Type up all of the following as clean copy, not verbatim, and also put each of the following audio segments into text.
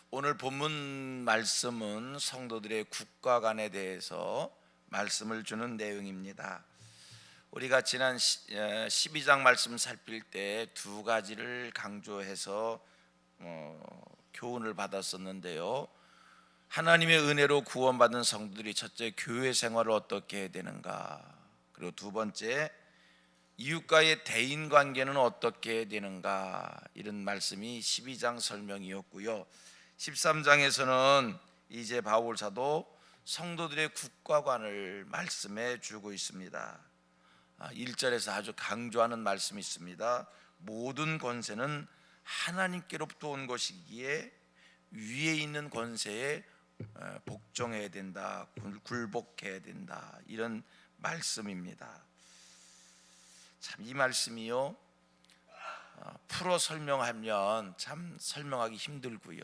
오늘 본문 말씀은 성도들의 국가관에 대해서 말씀을 주는 내용입니다. 우리가 지난 12장 말씀 살필 때 두 가지를 강조해서 교훈을 받았었는데요. 하나님의 은혜로 구원받은 성도들이 첫째 교회 생활을 어떻게 해야 되는가, 그리고 두 번째 이웃과의 대인 관계는 어떻게 해야 되는가, 이런 말씀이 12장 설명이었고요. 13장에서는 이제 바울 사도 성도들의 국가관을 말씀해 주고 있습니다. 1절에서 아주 강조하는 말씀이 있습니다. 모든 권세는 하나님께로부터 온 것이기에 위에 있는 권세에 복종해야 된다, 굴복해야 된다, 이런 말씀입니다. 참 이 말씀이요, 풀어 설명하면 참 설명하기 힘들고요.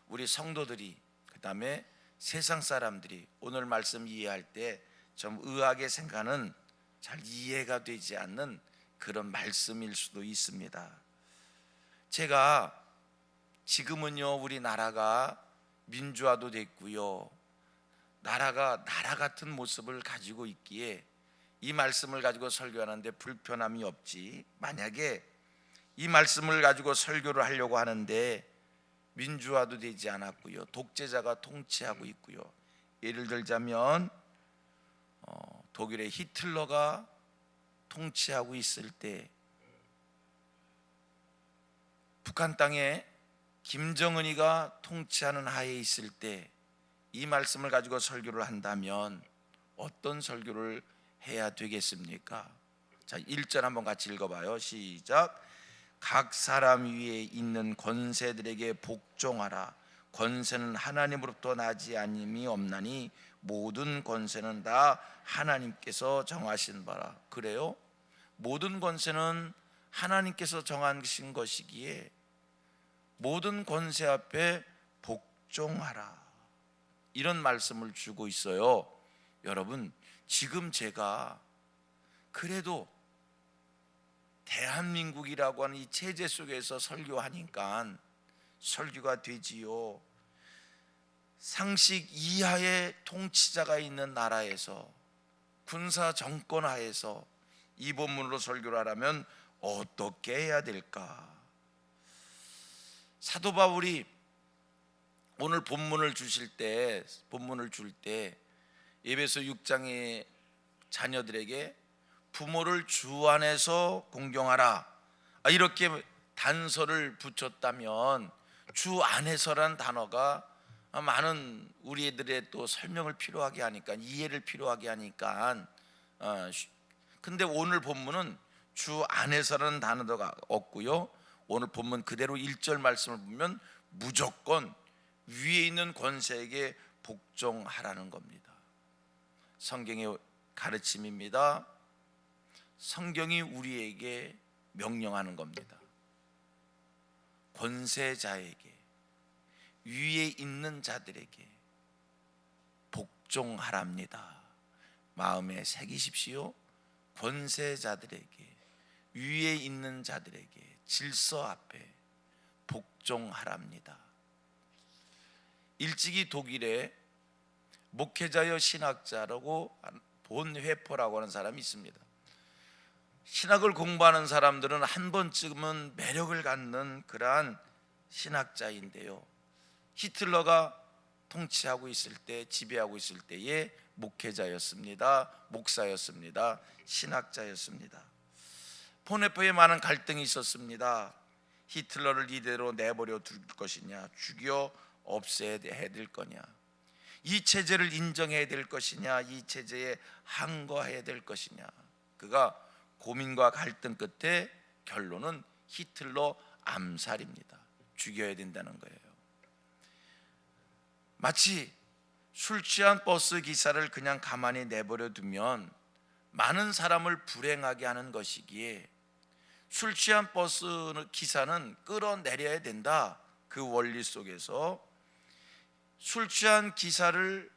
우리 성도들이, 그 다음에 세상 사람들이 오늘 말씀 이해할 때 좀 의아하게 생각하는, 잘 이해가 되지 않는 그런 말씀일 수도 있습니다. 제가 지금은요, 우리나라가 민주화도 됐고요, 나라가 나라 같은 모습을 가지고 있기에 이 말씀을 가지고 설교하는데 불편함이 없지, 만약에 이 말씀을 가지고 설교를 하려고 하는데 민주화도 되지 않았고요, 독재자가 통치하고 있고요, 예를 들자면 독일의 히틀러가 통치하고 있을 때, 북한 땅에 김정은이가 통치하는 하에 있을 때 이 말씀을 가지고 설교를 한다면 어떤 설교를 해야 되겠습니까? 자, 1절 한번 같이 읽어봐요. 시작. 각 사람 위에 있는 권세들에게 복종하라. 권세는 하나님으로부터 나지 아님이 없나니 모든 권세는 다 하나님께서 정하신 바라. 그래요? 모든 권세는 하나님께서 정하신 것이기에 모든 권세 앞에 복종하라, 이런 말씀을 주고 있어요. 여러분, 지금 제가 그래도 대한민국이라고 하는 이 체제 속에서 설교하니까 설교가 되지요. 상식 이하의 통치자가 있는 나라에서, 군사 정권 하에서 이 본문으로 설교를 하려면 어떻게 해야 될까? 사도 바울이 오늘 본문을 줄 때 에베소 6장의 자녀들에게 부모를 주 안에서 공경하라, 이렇게 단서를 붙였다면 주 안에서란 단어가 많은 우리들의 또 설명을 필요하게 하니까, 이해를 필요하게 하니까, 근데 오늘 본문은 주 안에서라는 단어가 없고요, 오늘 본문 그대로 1절 말씀을 보면 무조건 위에 있는 권세에게 복종하라는 겁니다. 성경의 가르침입니다. 성경이 우리에게 명령하는 겁니다. 권세자에게, 위에 있는 자들에게 복종하랍니다. 마음에 새기십시오. 권세자들에게, 위에 있는 자들에게, 질서 앞에 복종하랍니다. 일찍이 독일에 목회자여 신학자라고 본회포라고 하는 사람이 있습니다. 신학을 공부하는 사람들은 한 번쯤은 매력을 갖는 그러한 신학자인데요, 히틀러가 통치하고 있을 때, 지배하고 있을 때의 목회자였습니다. 목사였습니다. 신학자였습니다. 본회포에 많은 갈등이 있었습니다. 히틀러를 이대로 내버려 둘 것이냐, 죽여 없애야 될 거냐, 이 체제를 인정해야 될 것이냐, 이 체제에 항거해야 될 것이냐, 그가 고민과 갈등 끝에 결론은 히틀러 암살입니다. 죽여야 된다는 거예요. 마치 술 취한 버스 기사를 그냥 가만히 내버려 두면 많은 사람을 불행하게 하는 것이기에 술 취한 버스 기사는 끌어내려야 된다, 그 원리 속에서 술 취한 기사를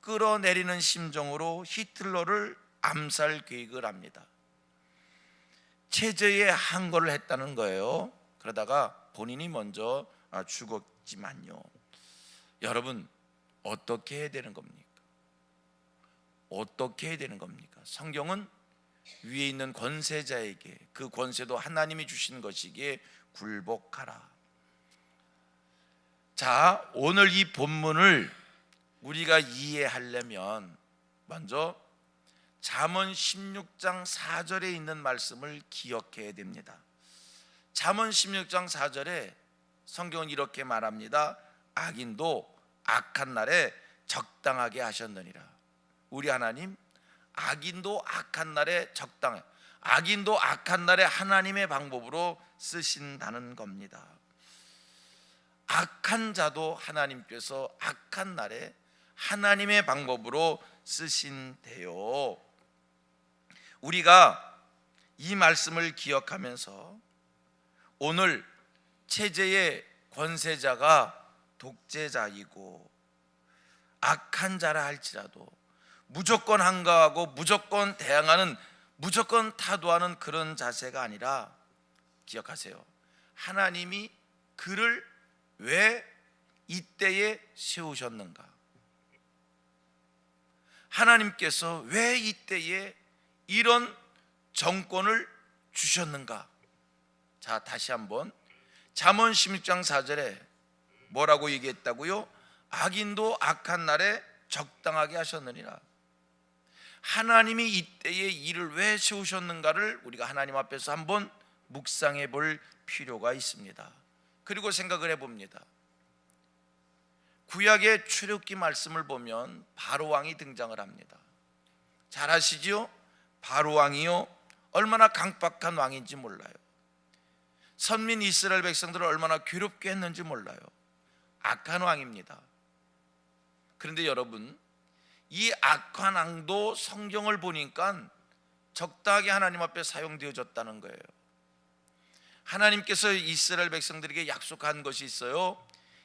끌어내리는 심정으로 히틀러를 암살 계획을 합니다. 체제에 항거를 했다는 거예요. 그러다가 본인이 먼저 죽었지만요. 여러분, 어떻게 해야 되는 겁니까? 어떻게 해야 되는 겁니까? 성경은 위에 있는 권세자에게 그 권세도 하나님이 주신 것이기에 굴복하라. 자, 오늘 이 본문을 우리가 이해하려면 먼저 잠언 16장 4절에 있는 말씀을 기억해야 됩니다. 잠언 16장 4절에 성경은 이렇게 말합니다. 악인도 악한 날에 적당하게 하셨느니라. 우리 하나님, 악인도 악한 날에 적당해, 악인도 악한 날에 하나님의 방법으로 쓰신다는 겁니다. 악한 자도 하나님께서 악한 날에 하나님의 방법으로 쓰신대요. 우리가 이 말씀을 기억하면서 오늘 체제의 권세자가 독재자이고 악한 자라 할지라도 무조건 한가하고 무조건 대항하는, 무조건 타도하는 그런 자세가 아니라, 기억하세요, 하나님이 그를 왜 이때에 세우셨는가? 하나님께서 왜 이때에 이런 정권을 주셨는가? 자, 다시 한번 잠언 16장 4절에 뭐라고 얘기했다고요? 악인도 악한 날에 적당하게 하셨느니라. 하나님이 이때에 이를 왜 세우셨는가를 우리가 하나님 앞에서 한번 묵상해 볼 필요가 있습니다. 그리고 생각을 해봅니다. 구약의 출애굽기 말씀을 보면 바로왕이 등장을 합니다. 잘 아시죠? 바로왕이요, 얼마나 강박한 왕인지 몰라요. 선민 이스라엘 백성들을 얼마나 괴롭게 했는지 몰라요. 악한 왕입니다. 그런데 여러분, 이 악한 왕도 성경을 보니까 적당하게 하나님 앞에 사용되어졌다는 거예요. 하나님께서 이스라엘 백성들에게 약속한 것이 있어요.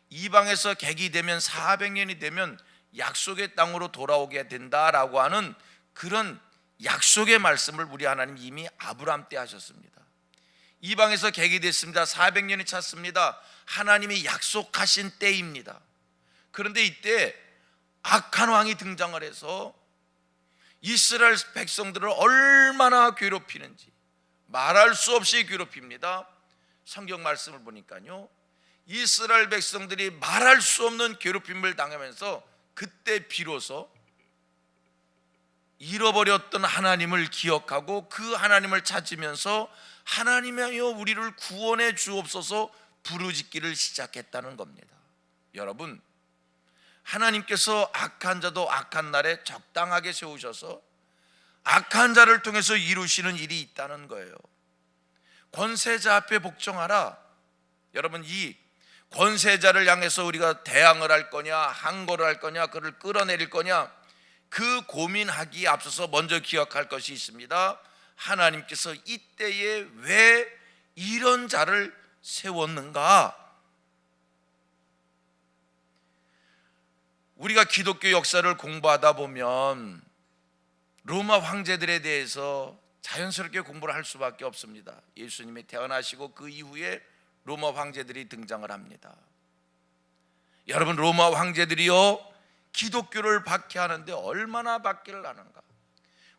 이방에서 객이 되면 400년이 되면 약속의 땅으로 돌아오게 된다라고 하는 그런 약속의 말씀을 우리 하나님 이미 아브라함 때 하셨습니다. 이방에서 객이 됐습니다. 400년이 찼습니다. 하나님이 약속하신 때입니다. 그런데 이때 악한 왕이 등장을 해서 이스라엘 백성들을 얼마나 괴롭히는지 말할 수 없이 괴롭힙니다. 성경 말씀을 보니까요, 이스라엘 백성들이 말할 수 없는 괴롭힘을 당하면서 그때 비로소 잃어버렸던 하나님을 기억하고 그 하나님을 찾으면서 하나님이여 우리를 구원해 주옵소서 부르짖기를 시작했다는 겁니다. 여러분, 하나님께서 악한 자도 악한 날에 적당하게 세우셔서 악한 자를 통해서 이루시는 일이 있다는 거예요. 권세자 앞에 복종하라. 여러분, 이 권세자를 향해서 우리가 대항을 할 거냐, 항거를 할 거냐, 그를 끌어내릴 거냐, 그 고민하기에 앞서서 먼저 기억할 것이 있습니다. 하나님께서 이때에 왜 이런 자를 세웠는가? 우리가 기독교 역사를 공부하다 보면 로마 황제들에 대해서 자연스럽게 공부를 할 수밖에 없습니다. 예수님이 태어나시고 그 이후에 로마 황제들이 등장을 합니다. 여러분, 로마 황제들이요, 기독교를 박해하는데 얼마나 박해를 하는가?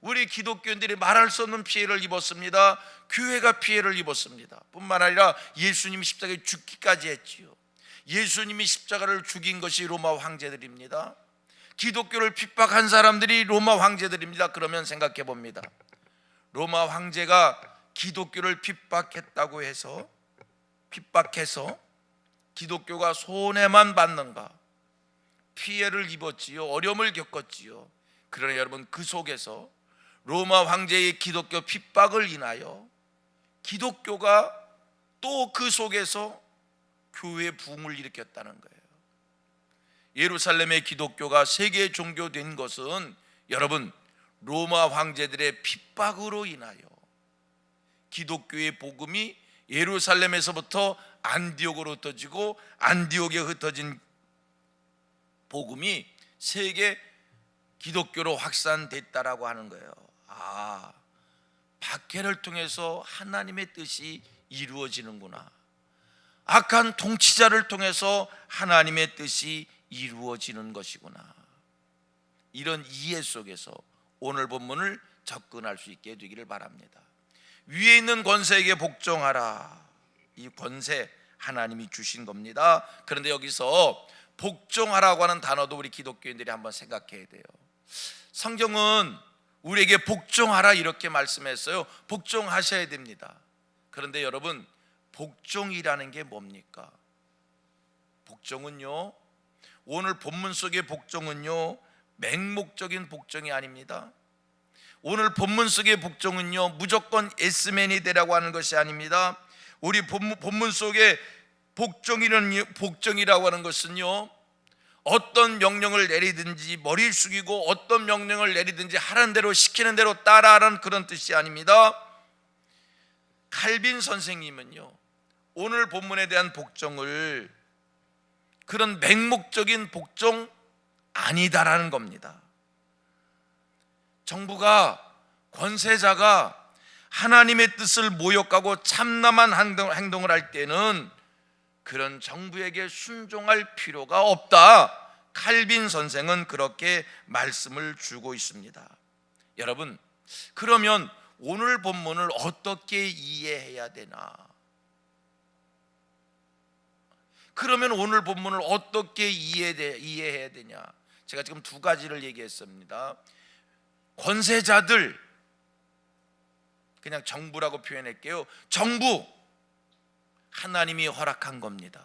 우리 기독교인들이 말할 수 없는 피해를 입었습니다. 교회가 피해를 입었습니다. 뿐만 아니라 예수님이 십자가에 죽기까지 했지요. 예수님이 십자가를 죽인 것이 로마 황제들입니다. 기독교를 핍박한 사람들이 로마 황제들입니다. 그러면 생각해 봅니다. 로마 황제가 기독교를 핍박해서 기독교가 손해만 받는가? 피해를 입었지요. 어려움을 겪었지요. 그러나 여러분, 그 속에서 로마 황제의 기독교 핍박을 인하여 기독교가 또 그 속에서 교회의 부흥을 일으켰다는 거예요. 예루살렘의 기독교가 세계 종교된 것은 여러분, 로마 황제들의 핍박으로 인하여 기독교의 복음이 예루살렘에서부터 안디옥으로 흩어지고 안디옥에 흩어진 복음이 세계 기독교로 확산됐다라고 하는 거예요. 아, 박해를 통해서 하나님의 뜻이 이루어지는구나. 악한 통치자를 통해서 하나님의 뜻이 이루어지는 것이구나. 이런 이해 속에서 오늘 본문을 접근할 수 있게 되기를 바랍니다. 위에 있는 권세에게 복종하라. 이 권세 하나님이 주신 겁니다. 그런데 여기서 복종하라고 하는 단어도 우리 기독교인들이 한번 생각해야 돼요. 성경은 우리에게 복종하라 이렇게 말씀했어요. 복종하셔야 됩니다. 그런데 여러분, 복종이라는 게 뭡니까? 복종은요, 오늘 본문 속의 복종은요, 맹목적인 복종이 아닙니다. 오늘 본문 속의 복종은요, 무조건 예스맨이 되라고 하는 것이 아닙니다. 우리 본문 속에 복종이라고 하는 것은요, 어떤 명령을 내리든지 머리를 숙이고 어떤 명령을 내리든지 하라는 대로 시키는 대로 따라하라는 그런 뜻이 아닙니다. 칼빈 선생님은요, 오늘 본문에 대한 복종을 그런 맹목적인 복종 아니다라는 겁니다. 정부가, 권세자가 하나님의 뜻을 모욕하고 참남한 행동을 할 때는 그런 정부에게 순종할 필요가 없다. 칼빈 선생은 그렇게 말씀을 주고 있습니다. 여러분, 그러면 오늘 본문을 어떻게 이해해야 되나? 그러면 오늘 본문을 어떻게 이해해야 되냐? 제가 지금 두 가지를 얘기했습니다. 권세자들, 그냥 정부라고 표현할게요. 정부, 하나님이 허락한 겁니다.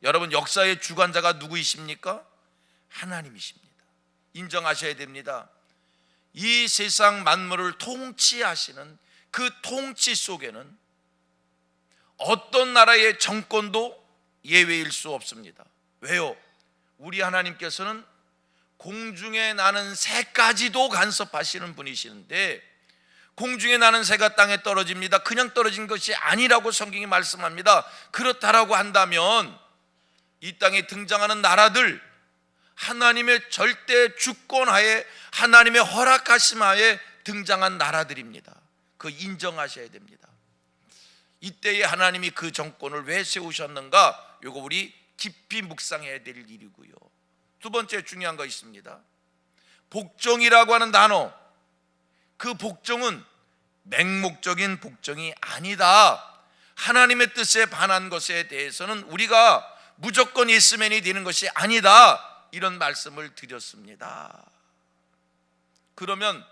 여러분, 역사의 주관자가 누구이십니까? 하나님이십니다. 인정하셔야 됩니다. 이 세상 만물을 통치하시는 그 통치 속에는 어떤 나라의 정권도 예외일 수 없습니다. 왜요? 우리 하나님께서는 공중에 나는 새까지도 간섭하시는 분이시는데, 공중에 나는 새가 땅에 떨어집니다. 그냥 떨어진 것이 아니라고 성경이 말씀합니다. 그렇다라고 한다면 이 땅에 등장하는 나라들, 하나님의 절대 주권하에, 하나님의 허락하심 하에 등장한 나라들입니다. 그 인정하셔야 됩니다. 이때에 하나님이 그 정권을 왜 세우셨는가? 이거 우리 깊이 묵상해야 될 일이고요. 두 번째 중요한 거 있습니다. 복종이라고 하는 단어, 그 복종은 맹목적인 복종이 아니다. 하나님의 뜻에 반한 것에 대해서는 우리가 무조건 예스맨이 되는 것이 아니다. 이런 말씀을 드렸습니다. 그러면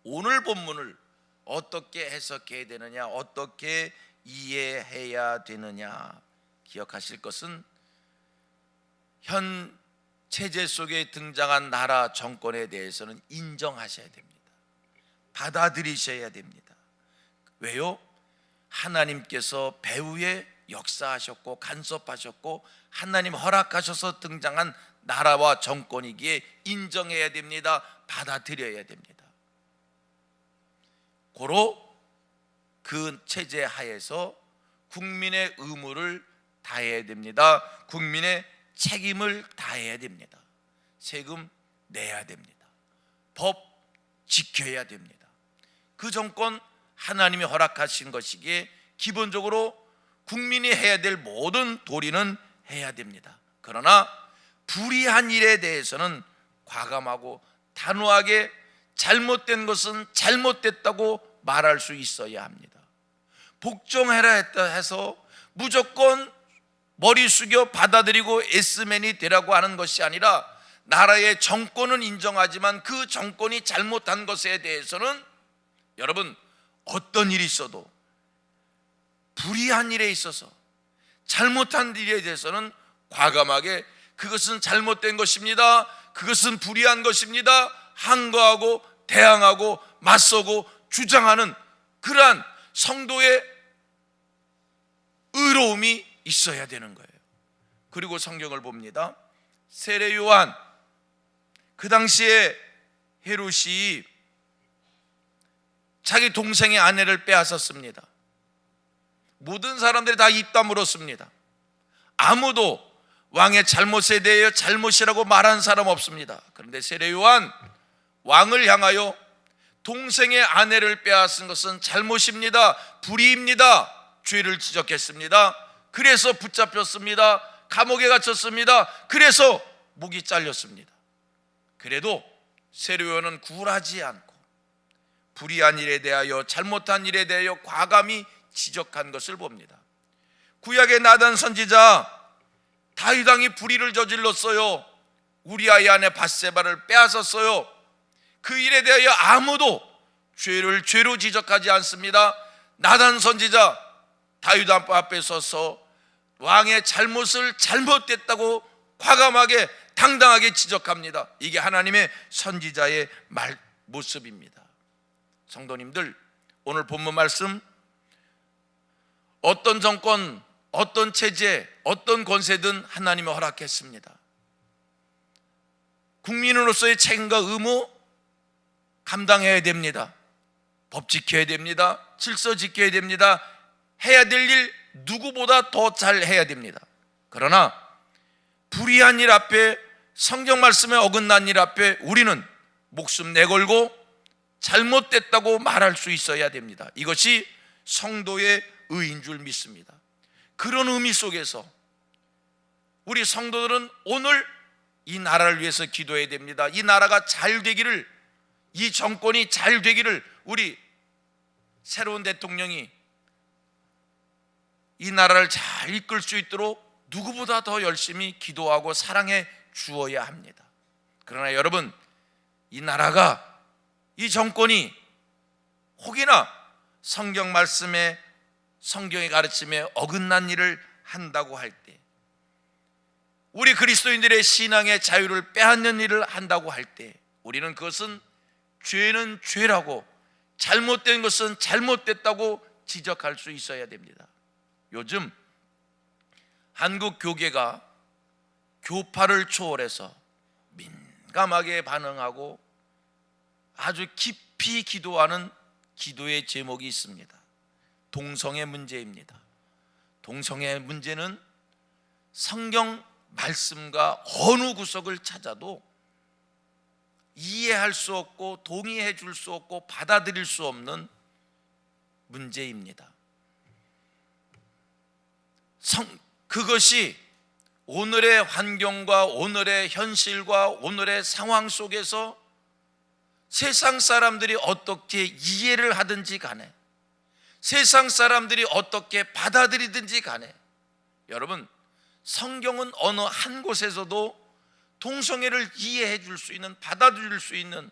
오늘 본문을 어떻게 해석해야 되느냐, 어떻게 이해해야 되느냐? 기억하실 것은 현 체제 속에 등장한 나라 정권에 대해서는 인정하셔야 됩니다. 받아들이셔야 됩니다. 왜요? 하나님께서 배후에 역사하셨고 간섭하셨고 하나님 허락하셔서 등장한 나라와 정권이기에 인정해야 됩니다. 받아들여야 됩니다. 고로 그 체제 하에서 국민의 의무를 다해야 됩니다. 국민의 책임을 다해야 됩니다. 세금 내야 됩니다. 법 지켜야 됩니다. 그 정권 하나님이 허락하신 것이기에 기본적으로 국민이 해야 될 모든 도리는 해야 됩니다. 그러나 불의한 일에 대해서는 과감하고 단호하게 잘못된 것은 잘못됐다고 말할 수 있어야 합니다. 복종해라 했다 해서 무조건 머리 숙여 받아들이고 예스맨이 되라고 하는 것이 아니라, 나라의 정권은 인정하지만 그 정권이 잘못한 것에 대해서는 여러분, 어떤 일이 있어도 불의한 일에 있어서 잘못한 일에 대해서는 과감하게 그것은 잘못된 것입니다, 그것은 불의한 것입니다 항거하고 대항하고 맞서고 주장하는 그러한 성도의 의로움이 있어야 되는 거예요. 그리고 성경을 봅니다. 세례 요한, 그 당시에 헤롯이 자기 동생의 아내를 빼앗았습니다. 모든 사람들이 다 입 다물었습니다. 아무도 왕의 잘못에 대해 잘못이라고 말한 사람 없습니다. 그런데 세례 요한, 왕을 향하여 동생의 아내를 빼앗은 것은 잘못입니다, 불의입니다, 죄를 지적했습니다. 그래서 붙잡혔습니다. 감옥에 갇혔습니다. 그래서 목이 잘렸습니다. 그래도 세례요한은 굴하지 않고 불의한 일에 대하여, 잘못한 일에 대하여 과감히 지적한 것을 봅니다. 구약의 나단 선지자, 다윗 왕이 불의를 저질렀어요. 우리아의 아내 밧세바를 빼앗았어요. 그 일에 대하여 아무도 죄를 죄로 지적하지 않습니다. 나단 선지자 다윗 앞에 서서 왕의 잘못을 잘못됐다고 과감하게 당당하게 지적합니다. 이게 하나님의 선지자의 모습입니다. 성도님들, 오늘 본문 말씀, 어떤 정권, 어떤 체제, 어떤 권세든 하나님이 허락했습니다. 국민으로서의 책임과 의무 감당해야 됩니다. 법 지켜야 됩니다. 질서 지켜야 됩니다. 해야 될 일 누구보다 더 잘 해야 됩니다. 그러나 불의한 일 앞에, 성경 말씀에 어긋난 일 앞에 우리는 목숨 내걸고 잘못됐다고 말할 수 있어야 됩니다. 이것이 성도의 의인 줄 믿습니다. 그런 의미 속에서 우리 성도들은 오늘 이 나라를 위해서 기도해야 됩니다. 이 나라가 잘 되기를, 이 정권이 잘 되기를, 우리 새로운 대통령이 이 나라를 잘 이끌 수 있도록 누구보다 더 열심히 기도하고 사랑해 주어야 합니다. 그러나 여러분, 이 나라가, 이 정권이 혹이나 성경 말씀에, 성경의 가르침에 어긋난 일을 한다고 할 때, 우리 그리스도인들의 신앙의 자유를 빼앗는 일을 한다고 할 때, 우리는 그것은 죄는 죄라고, 잘못된 것은 잘못됐다고 지적할 수 있어야 됩니다. 요즘 한국 교계가 교파를 초월해서 민감하게 반응하고 아주 깊이 기도하는 기도의 제목이 있습니다. 동성애 문제입니다. 동성애 문제는 성경 말씀과 어느 구석을 찾아도 이해할 수 없고 동의해 줄 수 없고 받아들일 수 없는 문제입니다. 그것이 오늘의 환경과 오늘의 현실과 오늘의 상황 속에서 세상 사람들이 어떻게 이해를 하든지 간에, 세상 사람들이 어떻게 받아들이든지 간에, 여러분, 성경은 어느 한 곳에서도 동성애를 이해해 줄 수 있는, 받아들일 수 있는,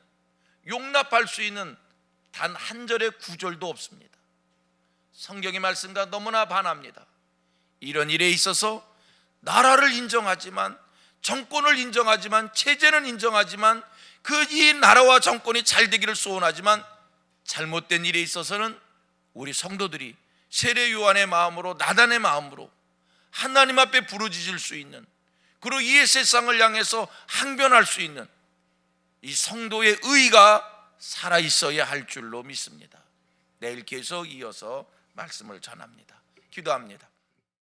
용납할 수 있는 단 한 절의 구절도 없습니다. 성경의 말씀과 너무나 반합니다. 이런 일에 있어서 나라를 인정하지만, 정권을 인정하지만, 체제는 인정하지만, 이 나라와 정권이 잘 되기를 소원하지만, 잘못된 일에 있어서는 우리 성도들이 세례 요한의 마음으로, 나단의 마음으로 하나님 앞에 부르짖을 수 있는, 그리고 이 세상을 향해서 항변할 수 있는 이 성도의 의가 살아있어야 할 줄로 믿습니다. 내일 계속 이어서 말씀을 전합니다. 기도합니다.